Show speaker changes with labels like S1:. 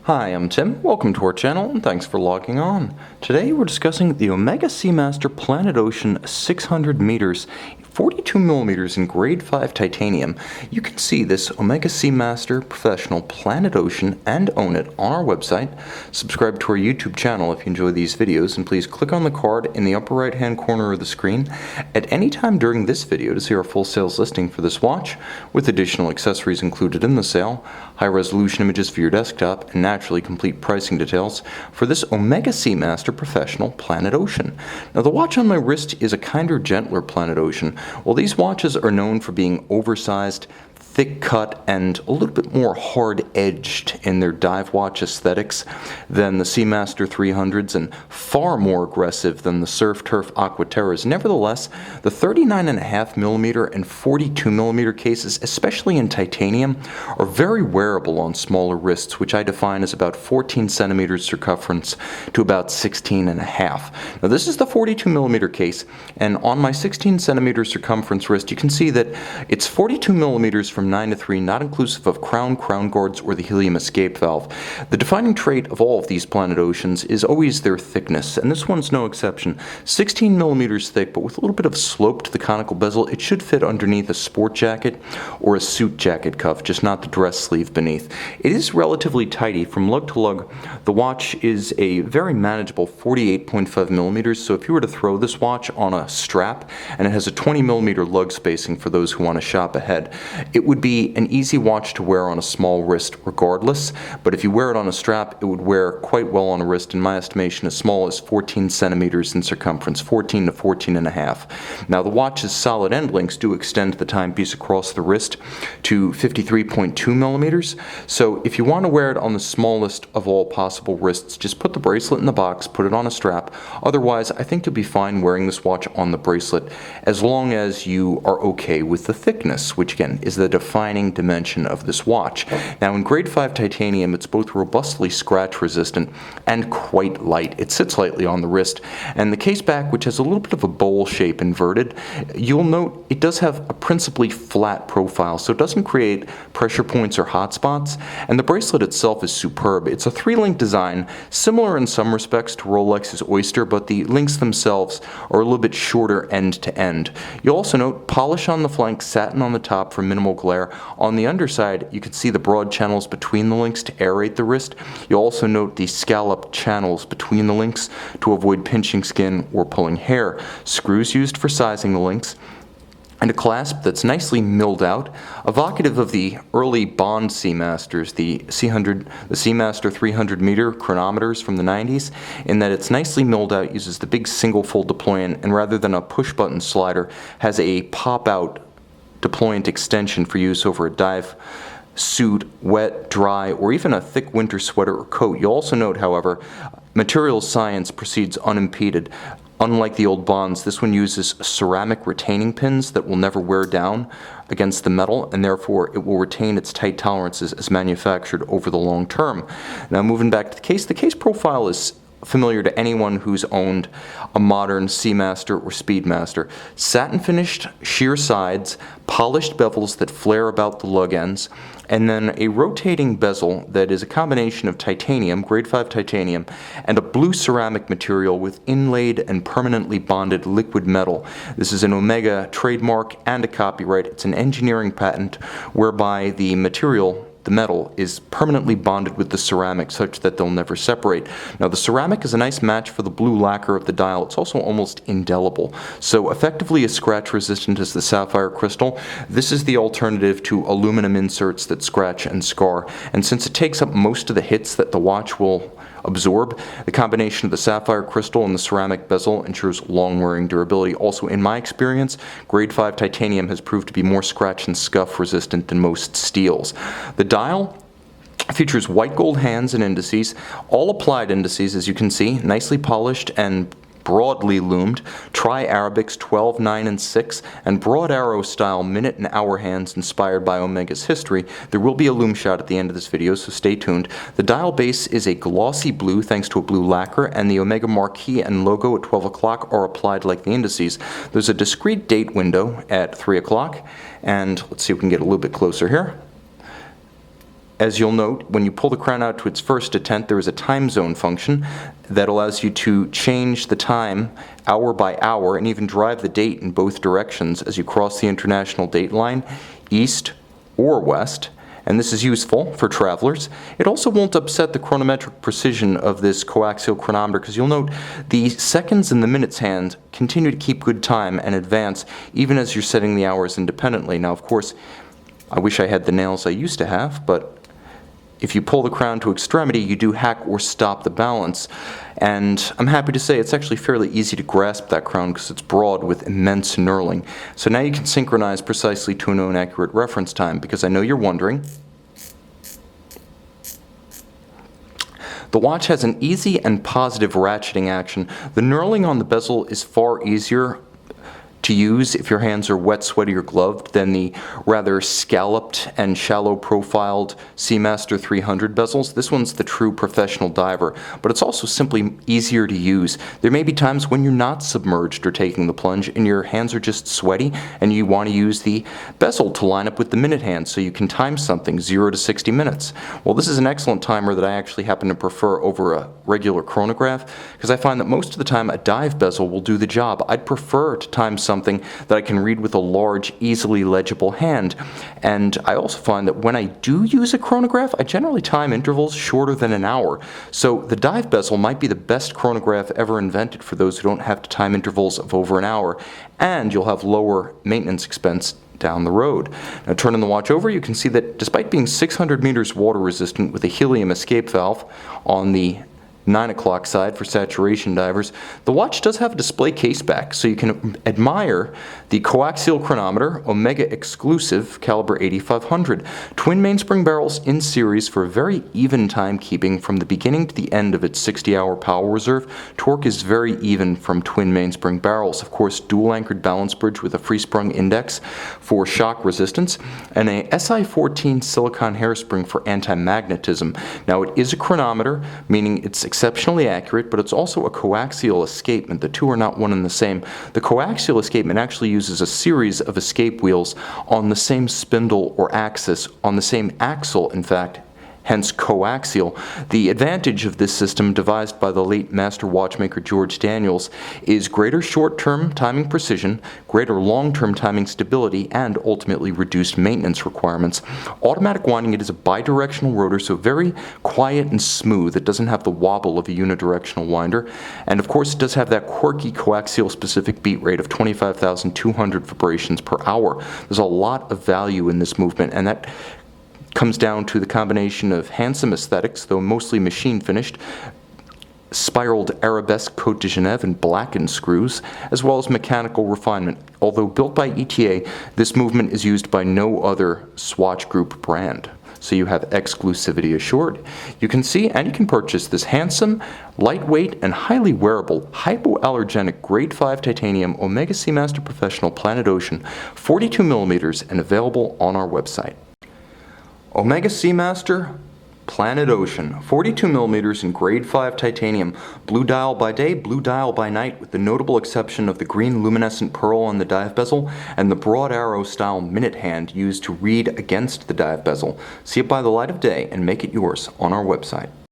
S1: Hi, I'm Tim. Welcome to our channel and thanks for logging on. Today we're discussing the Omega Seamaster Planet Ocean 600 meters 42mm in grade 5 titanium. You can see this Omega Seamaster Professional Planet Ocean and own it on our website. Subscribe to our YouTube channel if you enjoy these videos, and please click on the card in the upper right hand corner of the screen at any time during this video to see our full sales listing for this watch, with additional accessories included in the sale, high resolution images for your desktop, and naturally complete pricing details for this Omega Seamaster Professional Planet Ocean. Now the watch on my wrist is a kinder, gentler Planet Ocean. While these watches are known for being oversized, thick cut, and a little bit more hard-edged in their dive watch aesthetics than the Seamaster 300s and far more aggressive than the Surf Turf Aquaterras. Nevertheless, the 39.5mm and 42mm cases, especially in titanium, are very wearable on smaller wrists, which I define as about 14 centimeters circumference to about 16.5. Now this is the 42mm case, and on my 16 centimeter circumference wrist, you can see that it's 42 millimeters from 9 to 3, not inclusive of crown guards, or the helium escape valve. The defining trait of all of these Planet Oceans is always their thickness, and this one's no exception. 16 millimeters thick, but with a little bit of slope to the conical bezel. It should fit underneath a sport jacket or a suit jacket cuff, just not the dress sleeve beneath. It is relatively tidy. From lug to lug, the watch is a very manageable 48.5 millimeters, so if you were to throw this watch on a strap, and it has a 20 millimeter lug spacing for those who want to shop ahead, it would be an easy watch to wear on a small wrist regardless, but if you wear it on a strap, it would wear quite well on a wrist, in my estimation, as small as 14 centimeters in circumference, 14 to 14.5. Now the watch's solid end links do extend the timepiece across the wrist to 53.2 millimeters, so if you want to wear it on the smallest of all possible wrists, just put the bracelet in the box, put it on a strap. Otherwise, I think you'll be fine wearing this watch on the bracelet, as long as you are okay with the thickness, which again is the defining dimension of this watch. Now in grade 5 titanium, it's both robustly scratch resistant and quite light. It sits lightly on the wrist, and the case back, which has a little bit of a bowl shape inverted, you'll note it does have a principally flat profile, so it doesn't create pressure points or hot spots, and the bracelet itself is superb. It's a 3-link design, similar in some respects to Rolex's Oyster, but the links themselves are a little bit shorter end to end. You'll also note polish on the flank, satin on the top for minimal glare. On the underside, you can see the broad channels between the links to aerate the wrist. You'll also note the scalloped channels between the links to avoid pinching skin or pulling hair. Screws used for sizing the links, and a clasp that's nicely milled out, evocative of the early Bond Seamasters, the Seamaster 300 meter chronometers from the 90s, in that it's nicely milled out, uses the big single fold deployant, and rather than a push button slider, has a pop out deployant extension for use over a dive suit, wet, dry, or even a thick winter sweater or coat. You'll also note, however, materials science proceeds unimpeded. Unlike the old Bonds, this one uses ceramic retaining pins that will never wear down against the metal, and therefore it will retain its tight tolerances as manufactured over the long term. Now moving back to the case profile is familiar to anyone who's owned a modern Seamaster or Speedmaster. Satin finished sheer sides, polished bevels that flare about the lug ends, and then a rotating bezel that is a combination of titanium, grade 5 titanium, and a blue ceramic material with inlaid and permanently bonded liquid metal. This is an Omega trademark and a copyright. It's an engineering patent whereby the material, the metal, is permanently bonded with the ceramic such that they'll never separate. Now the ceramic is a nice match for the blue lacquer of the dial. It's also almost indelible, so effectively as scratch resistant as the sapphire crystal. This is the alternative to aluminum inserts that scratch and scar, and since it takes up most of the hits that the watch will absorb, the combination of the sapphire crystal and the ceramic bezel ensures long wearing durability. Also, in my experience, grade 5 titanium has proved to be more scratch and scuff resistant than most steels. The dial features white gold hands and indices, all applied indices, as you can see, nicely polished and broadly loomed, tri-Arabics 12, 9, and 6, and broad arrow style minute and hour hands inspired by Omega's history. There will be a loom shot at the end of this video, so stay tuned. The dial base is a glossy blue thanks to a blue lacquer, and the Omega marquee and logo at 12 o'clock are applied like the indices. There's a discrete date window at 3 o'clock, and let's see if we can get a little bit closer here. As you'll note, when you pull the crown out to its first detent, there is a time zone function that allows you to change the time hour by hour and even drive the date in both directions as you cross the international date line, east or west. And this is useful for travelers. It also won't upset the chronometric precision of this coaxial chronometer, because you'll note the seconds and the minutes hand continue to keep good time and advance even as you're setting the hours independently. Now, of course, I wish I had the nails I used to have, but if you pull the crown to extremity, you do hack or stop the balance. And I'm happy to say it's actually fairly easy to grasp that crown because it's broad with immense knurling. So now you can synchronize precisely to a known accurate reference time, because I know you're wondering. The watch has an easy and positive ratcheting action. The knurling on the bezel is far easier to use if your hands are wet, sweaty, or gloved than the rather scalloped and shallow profiled Seamaster 300 bezels. This one's the true professional diver, but it's also simply easier to use. There may be times when you're not submerged or taking the plunge and your hands are just sweaty and you want to use the bezel to line up with the minute hand so you can time something 0 to 60 minutes. Well, this is an excellent timer that I actually happen to prefer over a regular chronograph, because I find that most of the time a dive bezel will do the job. I'd prefer to time something that I can read with a large, easily legible hand. And I also find that when I do use a chronograph, I generally time intervals shorter than an hour. So the dive bezel might be the best chronograph ever invented for those who don't have to time intervals of over an hour, and you'll have lower maintenance expense down the road. Now, turning the watch over, you can see that despite being 600 meters water resistant with a helium escape valve on the 9 o'clock side for saturation divers, the watch does have a display case back, so you can admire the coaxial chronometer, Omega exclusive, caliber 8500. Twin mainspring barrels in series for very even timekeeping from the beginning to the end of its 60-hour power reserve. Torque is very even from twin mainspring barrels. Of course, dual anchored balance bridge with a free-sprung index for shock resistance, and a SI14 silicon hairspring for anti-magnetism. Now, it is a chronometer, meaning it's exceptionally accurate, but it's also a coaxial escapement. The two are not one and the same. The coaxial escapement actually uses a series of escape wheels on the same spindle or axis, on the same axle, in fact, hence coaxial. The advantage of this system, devised by the late master watchmaker George Daniels, is greater short-term timing precision, greater long-term timing stability, and ultimately reduced maintenance requirements. Automatic winding, it is a bidirectional rotor, so very quiet and smooth. It doesn't have the wobble of a unidirectional winder. And of course, it does have that quirky coaxial-specific beat rate of 25,200 vibrations per hour. There's a lot of value in this movement, and that comes down to the combination of handsome aesthetics, though mostly machine finished, spiraled arabesque Côte de Genève and blackened screws, as well as mechanical refinement. Although built by ETA, this movement is used by no other Swatch Group brand, so you have exclusivity assured. You can see and you can purchase this handsome, lightweight, and highly wearable, hypoallergenic Grade 5 titanium Omega Seamaster Professional Planet Ocean, 42 millimeters, and available on our website. Omega Seamaster Planet Ocean, 42 millimeters in grade 5 titanium, blue dial by day, blue dial by night, with the notable exception of the green luminescent pearl on the dive bezel and the broad arrow style minute hand used to read against the dive bezel. See it by the light of day and make it yours on our website.